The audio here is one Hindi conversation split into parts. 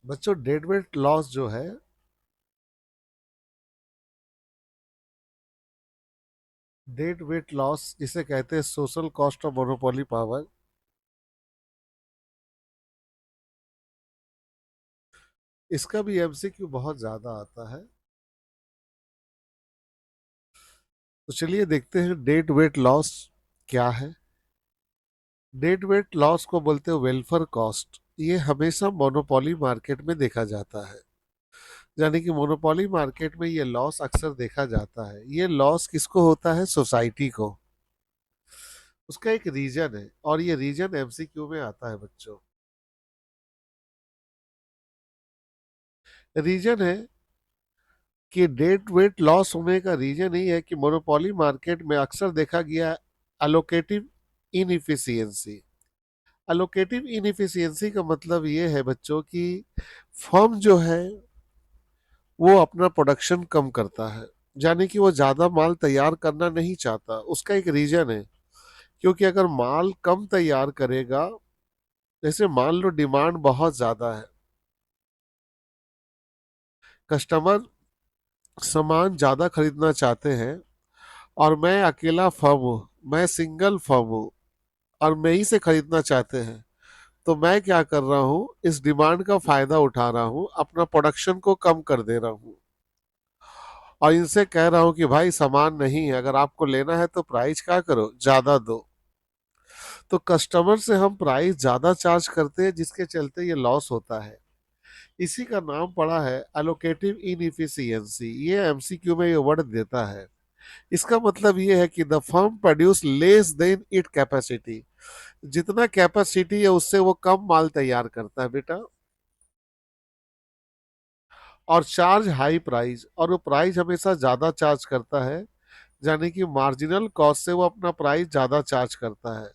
बच्चों डेड वेट लॉस जो है, डेड वेट लॉस जिसे कहते हैं social cost of monopoly power, इसका भी एमसीक्यू बहुत ज्यादा आता है। तो चलिए देखते हैं डेड वेट लॉस क्या है। डेड वेट लॉस को बोलते हैं वेलफेयर कॉस्ट। ये हमेशा मोनोपोली मार्केट में देखा जाता है, यानी कि मोनोपोली मार्केट में ये लॉस अक्सर देखा जाता है। ये लॉस किसको होता है? सोसाइटी को। उसका एक रीजन है और ये रीजन एमसीक्यू में आता है बच्चों। रीजन है कि डेड वेट लॉस होने का रीजन ही है कि मोनोपोली मार्केट में अक्सर देखा गया अलोकेटिव इनइफिशियंसी। अलोकेटिव इनइफिशियंसी का मतलब ये है बच्चों कि फर्म जो है वो अपना प्रोडक्शन कम करता है, यानी कि वो ज्यादा माल तैयार करना नहीं चाहता। उसका एक रीजन है, क्योंकि अगर माल कम तैयार करेगा, जैसे मान लो डिमांड बहुत ज्यादा है, कस्टमर सामान ज्यादा खरीदना चाहते हैं, और मैं अकेला फर्म हूँ, मैं सिंगल फर्म हूँ और मैं ही से खरीदना चाहते हैं, तो मैं क्या कर रहा हूँ, इस डिमांड का फायदा उठा रहा हूँ, अपना प्रोडक्शन को कम कर दे रहा हूँ और इनसे कह रहा हूँ कि भाई सामान नहीं है, अगर आपको लेना है तो प्राइस क्या करो, ज्यादा दो। तो कस्टमर से हम प्राइस ज्यादा चार्ज करते हैं, जिसके चलते ये लॉस होता है। इसी का नाम पड़ा है एलोकेटिव इनइफिशियंसी। ये एमसीक्यू में ये वर्ड देता है। इसका मतलब ये है कि the firm produce less than it capacity. जितना कैपेसिटी है उससे वो कम माल तैयार करता है बेटा, और चार्ज हाई प्राइस, और वो प्राइस हमेशा ज्यादा चार्ज करता है, यानी कि मार्जिनल कॉस्ट से वो अपना प्राइस ज्यादा चार्ज करता है।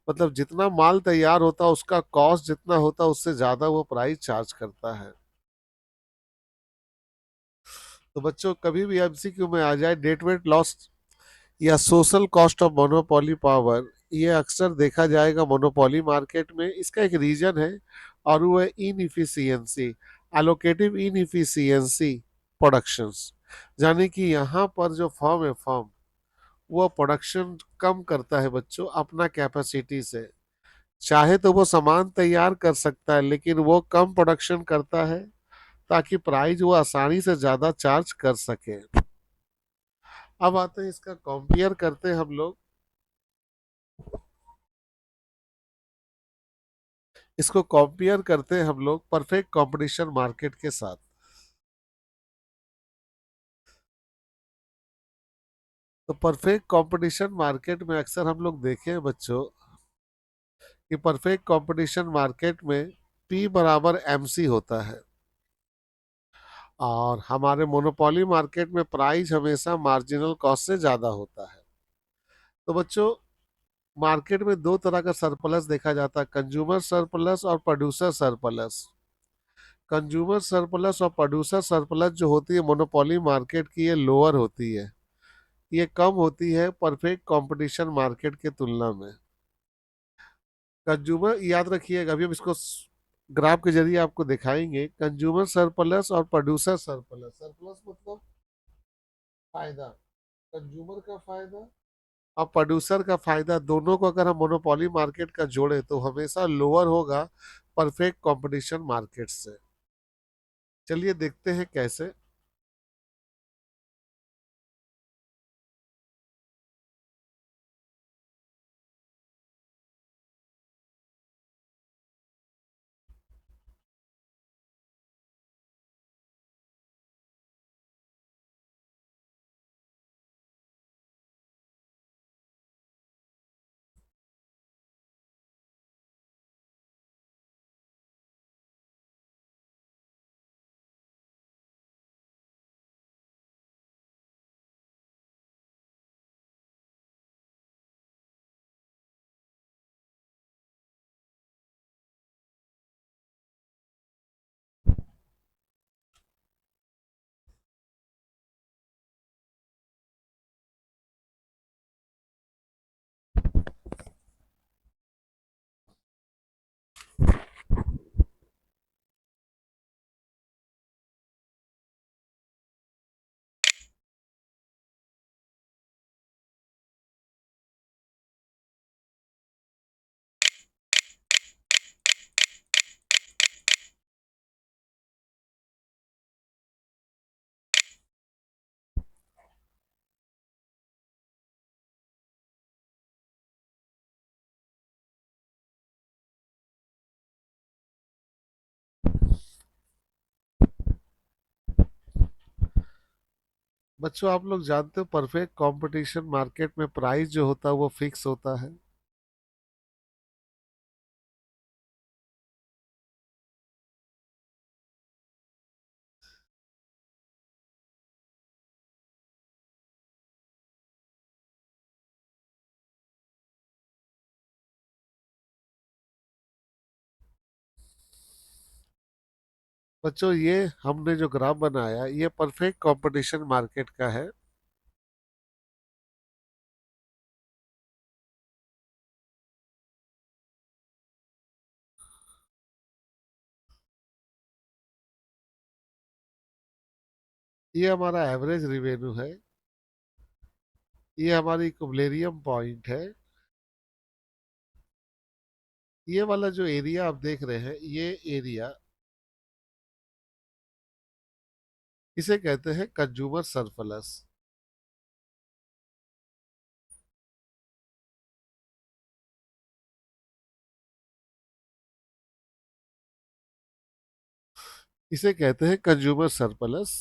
मतलब जितना माल तैयार होता है उसका कॉस्ट जितना होता है उससे ज्यादा वो प्राइस चार्ज करता है। तो बच्चों कभी भी एमसीक्यू में आ जाए डेट वेट लॉस या social cost of monopoly power, ये अक्सर देखा जाएगा मोनोपोली मार्केट में। इसका एक रीजन है और वो है इनइफिशियंसी, एलोकेटिव इनइफिशियंसी प्रोडक्शंस। यानी कि यहाँ पर जो फर्म है, फर्म वो प्रोडक्शन कम करता है बच्चों अपना कैपेसिटी से। चाहे तो वो सामान तैयार कर सकता है, लेकिन वो कम प्रोडक्शन करता है ताकि प्राइस वो आसानी से ज्यादा चार्ज कर सके। अब आते हैं, इसका कंपेयर करते हैं हम लोग, इसको कंपेयर करते हैं हम लोग परफेक्ट कंपटीशन मार्केट के साथ। तो परफेक्ट कंपटीशन मार्केट में अक्सर हम लोग देखे हैं बच्चों कि परफेक्ट कंपटीशन मार्केट में पी बराबर एमसी होता है, और हमारे मोनोपोली मार्केट में प्राइस हमेशा मार्जिनल कॉस्ट से ज्यादा होता है। तो बच्चों मार्केट में दो तरह का सरप्लस देखा जाता है, कंज्यूमर सरप्लस और प्रोड्यूसर सरप्लस। कंज्यूमर सरप्लस और प्रोड्यूसर सरप्लस जो होती है मोनोपोली मार्केट की, ये लोअर होती है, ये कम होती है परफेक्ट कंपटीशन मार्केट के तुलना में। कंज्यूमर याद रखिएगा, अभी हम इसको ग्राफ के जरिए आपको दिखाएंगे। कंज्यूमर सरप्लस और प्रोड्यूसर सरप्लस, सरप्लस मतलब फायदा, कंज्यूमर का फायदा और प्रोड्यूसर का फायदा, दोनों को अगर हम मोनोपोली मार्केट का जोड़े तो हमेशा लोअर होगा परफेक्ट कंपटीशन मार्केट से। चलिए देखते हैं कैसे। बच्चों आप लोग जानते हो परफेक्ट कंपटीशन मार्केट में प्राइस जो होता है वो फिक्स होता है। बच्चों ये हमने जो ग्राफ बनाया ये परफेक्ट कंपटीशन मार्केट का है। ये हमारा एवरेज रिवेन्यू है। ये हमारी इक्विलिब्रियम पॉइंट है। ये वाला जो एरिया आप देख रहे हैं ये एरिया इसे कहते हैं कंज्यूमर सरप्लस। इसे कहते हैं कंज्यूमर सरप्लस।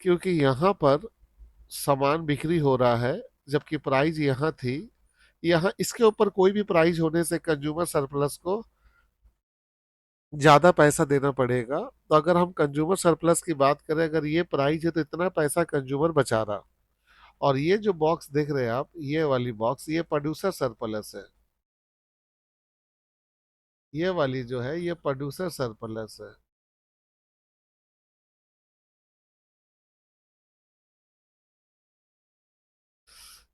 क्योंकि यहाँ पर सामान बिक्री हो रहा है जबकि प्राइस यहाँ थी। यहाँ इसके ऊपर कोई भी प्राइस होने से कंज्यूमर सरप्लस को ज्यादा पैसा देना पड़ेगा। तो अगर हम कंज्यूमर सरप्लस की बात करें, अगर ये प्राइस है तो इतना पैसा कंज्यूमर बचा रहा। और ये जो बॉक्स देख रहे हैं आप, ये वाली बॉक्स ये प्रोड्यूसर सरप्लस है। ये वाली जो है ये प्रोड्यूसर सरप्लस है।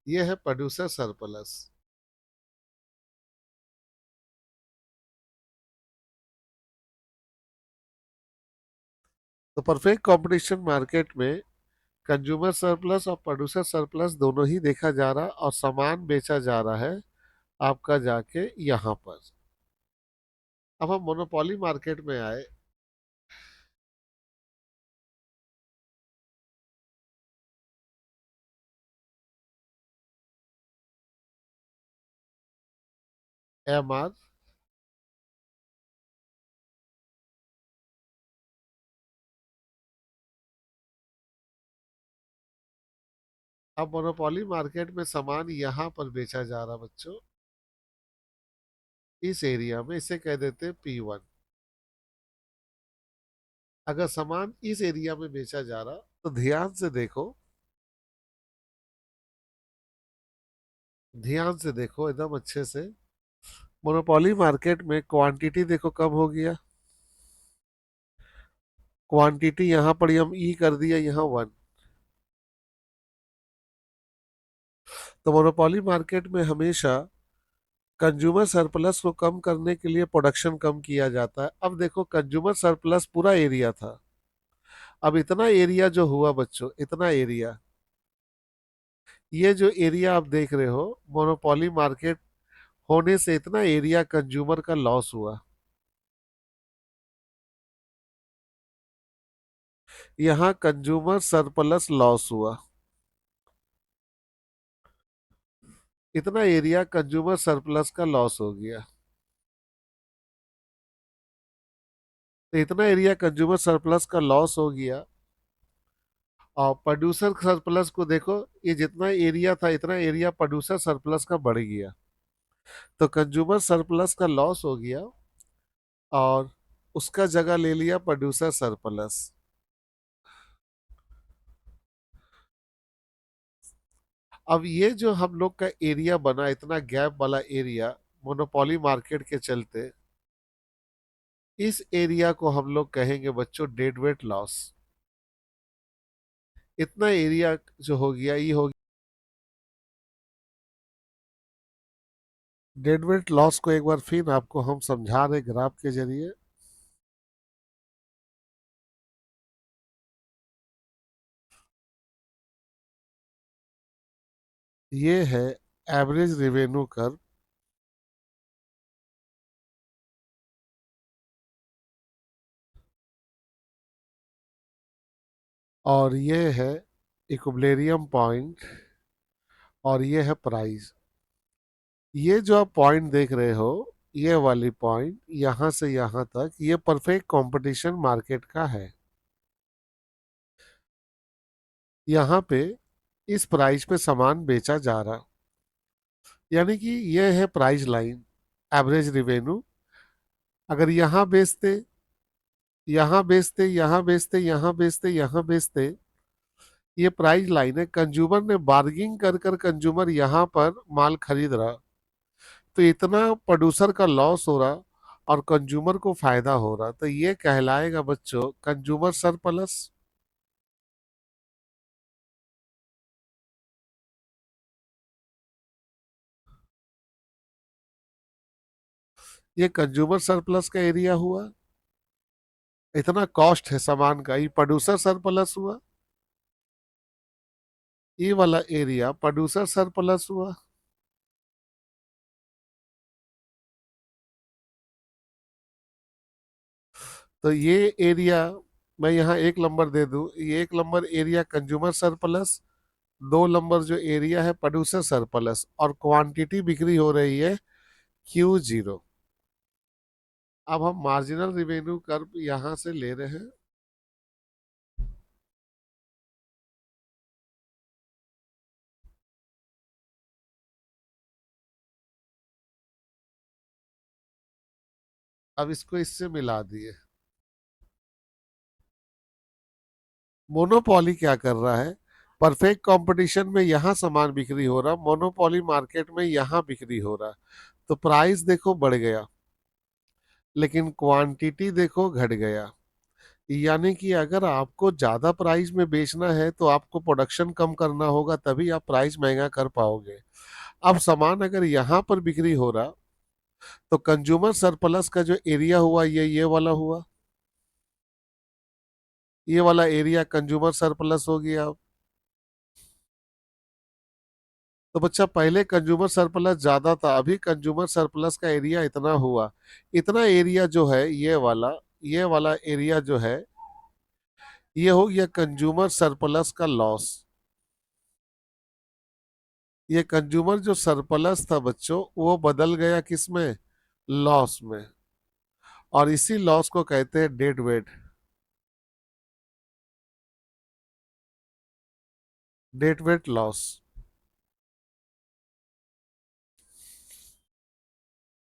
ये है प्रोड्यूसर सरप्लस। तो परफेक्ट कंपटीशन मार्केट में कंज्यूमर सरप्लस और प्रोड्यूसर सरप्लस दोनों ही देखा जा रहा और सामान बेचा जा रहा है आपका जाके यहाँ पर। अब हम मोनोपोली मार्केट में आए। एमआर। अब मोनोपोली मार्केट में सामान यहाँ पर बेचा जा रहा बच्चों, इस एरिया में। इसे कह देते हैं P1। अगर सामान इस एरिया में बेचा जा रहा तो ध्यान से देखो, ध्यान से देखो एकदम अच्छे से। मोनोपोली मार्केट में क्वांटिटी देखो कम हो गया। क्वांटिटी यहाँ पर हम ई कर दिया यहाँ 1। तो मोनोपोली मार्केट में हमेशा कंज्यूमर सरप्लस को कम करने के लिए प्रोडक्शन कम किया जाता है। अब देखो कंज्यूमर सरप्लस पूरा एरिया था। अब इतना एरिया जो हुआ बच्चों, इतना एरिया, ये जो एरिया आप देख रहे हो मोनोपोली मार्केट होने से इतना एरिया कंज्यूमर का लॉस हुआ। यहाँ कंज्यूमर सरप्लस लॉस हुआ। इतना एरिया कंज्यूमर सरप्लस का लॉस हो गया। तो इतना एरिया कंज्यूमर सरप्लस का लॉस हो गया। और प्रोड्यूसर सरप्लस को देखो, ये जितना एरिया था इतना एरिया प्रोड्यूसर सरप्लस का बढ़ गया। तो कंज्यूमर सरप्लस का लॉस हो गया और उसका जगह ले लिया प्रोड्यूसर सरप्लस। अब ये जो हम लोग का एरिया बना, इतना गैप वाला एरिया मोनोपोली मार्केट के चलते, इस एरिया को हम लोग कहेंगे बच्चों डेड वेट लॉस। इतना एरिया जो हो गया ये हो। डेड वेट लॉस को एक बार फिर आपको हम समझा रहे ग्राफ के जरिए। ये है एवरेज रेवेन्यू कर्व। और ये है इक्विलिब्रियम पॉइंट। और ये है प्राइस। ये जो आप पॉइंट देख रहे हो ये वाली पॉइंट यहां से यहां तक ये परफेक्ट कंपटीशन मार्केट का है। यहाँ पे इस प्राइस पे सामान बेचा जा रहा, यानी कि ये है प्राइस लाइन, एवरेज रिवेन्यू। अगर यहाँ बेचते, यहाँ बेचते, यहाँ बेचते, यहाँ बेचते, यहाँ बेचते, ये प्राइस लाइन है। कंज्यूमर ने बार्गिंग कर कर कंज्यूमर यहाँ पर माल खरीद रहा, तो इतना प्रोड्यूसर का लॉस हो रहा और कंज्यूमर को फायदा हो रहा, तो ये कहलाएगा बच्चों कंज्यूमर सरप्लस। ये कंज्यूमर सरप्लस का एरिया हुआ। इतना कॉस्ट है सामान का, ये प्रोड्यूसर सरप्लस हुआ। ये वाला एरिया प्रोड्यूसर सरप्लस हुआ। तो ये एरिया मैं यहाँ एक नंबर दे दूं, ये एक नंबर एरिया कंज्यूमर सरप्लस, दो नंबर जो एरिया है प्रोड्यूसर सरप्लस, और क्वांटिटी बिक्री हो रही है Q0। अब हम मार्जिनल रिवेन्यू कर्व यहाँ से ले रहे हैं। अब इसको इससे मिला दिए। मोनोपोली क्या कर रहा है, परफेक्ट कंपटीशन में यहाँ सामान बिक्री हो रहा, मोनोपोली मार्केट में यहाँ बिक्री हो रहा, तो प्राइस देखो बढ़ गया, लेकिन क्वांटिटी देखो घट गया। यानी कि अगर आपको ज्यादा प्राइस में बेचना है तो आपको प्रोडक्शन कम करना होगा, तभी आप प्राइस महंगा कर पाओगे। अब सामान अगर यहाँ पर बिक्री हो रहा, तो कंज्यूमर सरप्लस का जो एरिया हुआ ये वाला हुआ, ये वाला एरिया कंज्यूमर सरप्लस हो गया। तो बच्चा पहले कंज्यूमर सरप्लस ज्यादा था, अभी कंज्यूमर सरप्लस का एरिया इतना हुआ। इतना एरिया जो है ये वाला एरिया जो है, ये हो गया कंज्यूमर सरप्लस का लॉस। ये कंज्यूमर जो सरप्लस था बच्चों, वो बदल गया किस में, लॉस में। और इसी लॉस को कहते हैं dead weight, dead weight loss.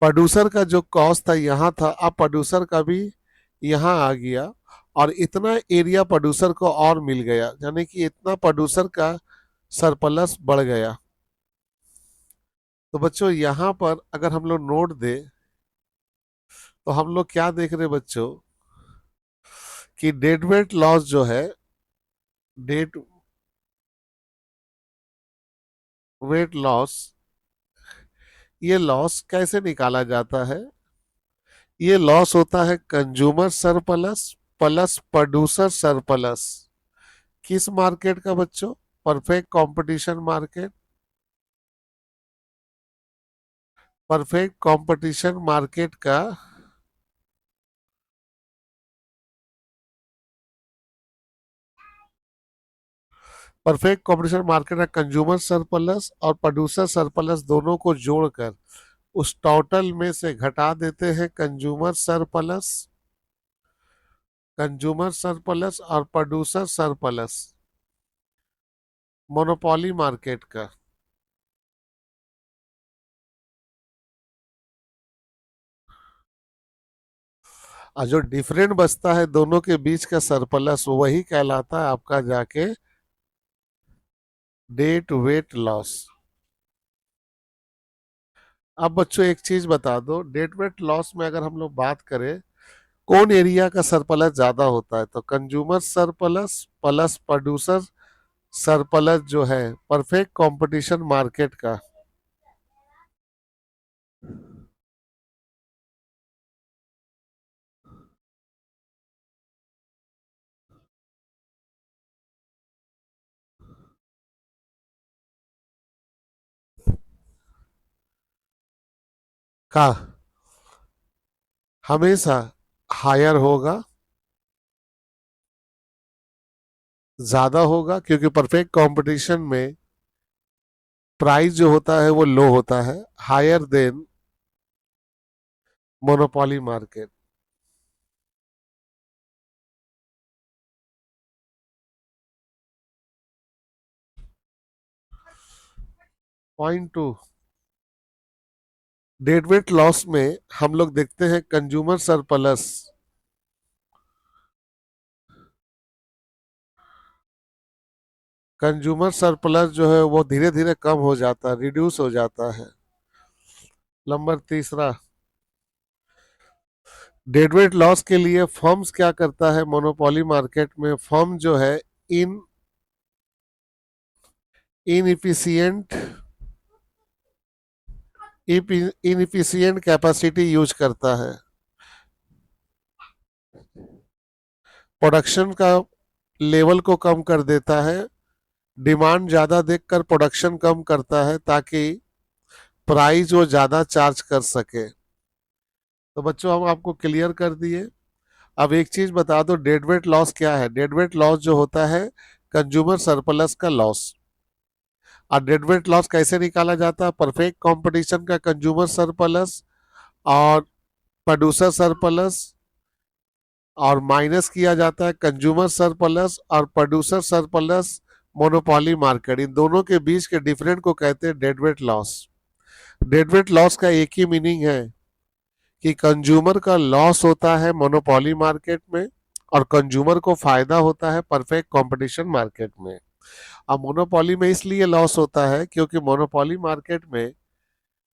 Producer का जो कॉस्ट था यहाँ था, अब प्रोड्यूसर का भी यहाँ आ गया, और इतना एरिया प्रोड्यूसर को और मिल गया, यानी कि इतना प्रोड्यूसर का सरप्लस बढ़ गया। तो बच्चों यहाँ पर अगर हम लोग नोट दे, तो हम लोग क्या देख रहे बच्चों, कि डेड वेट लॉस जो है, डेड वेट लॉस, ये लॉस कैसे निकाला जाता है, ये लॉस होता है consumer surplus plus producer surplus. किस मार्केट का बच्चों, perfect competition market, perfect competition market का। परफेक्ट कंपटीशन मार्केट का कंज्यूमर सरप्लस और प्रोड्यूसर सरप्लस दोनों को जोड़कर उस टोटल में से घटा देते हैं कंज्यूमर सरप्लस, कंज्यूमर सरप्लस और प्रोड्यूसर सरप्लस, मोनोपोली मार्केट का। और जो डिफरेंट बचता है दोनों के बीच का सरप्लस, वही कहलाता है आपका जाके डेट वेट लॉस। अब बच्चों एक चीज बता दो, डेट वेट लॉस में अगर हम लोग बात करें, कौन एरिया का सरप्लस ज्यादा होता है, तो consumer surplus plus producer surplus जो है परफेक्ट कंपटीशन मार्केट का हमेशा हायर होगा, ज्यादा होगा, क्योंकि परफेक्ट कंपटीशन में प्राइस जो होता है वो लो होता है, higher than monopoly market. Point two, deadweight loss में हम लोग देखते हैं कंज्यूमर सरप्लस। कंज्यूमर सरप्लस जो है वो धीरे धीरे कम हो जाता है, रिड्यूस हो जाता है। नंबर तीसरा, डेडवेट लॉस के लिए फर्म्स क्या करता है, मोनोपोली मार्केट में फर्म जो है इन इनइफिशियंट इनइफिशियंट कैपेसिटी यूज करता है। प्रोडक्शन का लेवल को कम कर देता है, डिमांड ज्यादा देखकर प्रोडक्शन कम करता है ताकि प्राइस वो ज्यादा चार्ज कर सके। तो बच्चों हम आपको क्लियर कर दिए। अब एक चीज बता दो, डेडवेट लॉस क्या है। डेडवेट लॉस जो होता है कंज्यूमर सरप्लस का लॉस। और डेडवेट लॉस कैसे निकाला जाता है, परफेक्ट कंपटीशन का कंज्यूमर सरप्लस और प्रोड्यूसर सरप्लस, और माइनस किया जाता है कंज्यूमर सरप्लस और प्रोड्यूसर सरप्लस मोनोपोली मार्केट, इन दोनों के बीच के डिफरेंट को कहते हैं डेडवेट लॉस। डेडवेट लॉस का एक ही मीनिंग है कि कंज्यूमर का लॉस होता है मोनोपोली मार्केट में और कंज्यूमर को फायदा होता है परफेक्ट कंपटीशन मार्केट में। अब मोनोपोली में इसलिए लॉस होता है क्योंकि मोनोपोली मार्केट में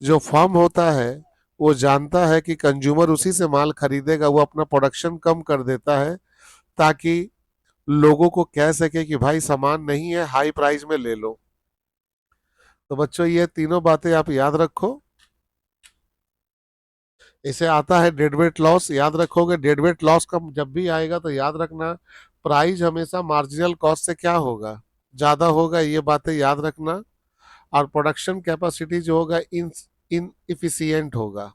जो फर्म होता है वो जानता है कि कंज्यूमर उसी से माल खरीदेगा, वो अपना प्रोडक्शन कम कर देता है ताकि लोगों को कह सके कि भाई सामान नहीं है, हाई प्राइस में ले लो। तो बच्चों ये तीनों बातें आप याद रखो। इसे आता है डेडवेट लॉस, याद रखोगे। डेडवेट लॉस का जब भी आएगा तो याद रखना प्राइस हमेशा मार्जिनल कॉस्ट से क्या होगा, ज्यादा होगा, ये बातें याद रखना। और प्रोडक्शन कैपेसिटी जो होगा इन इनइफिशियंट होगा।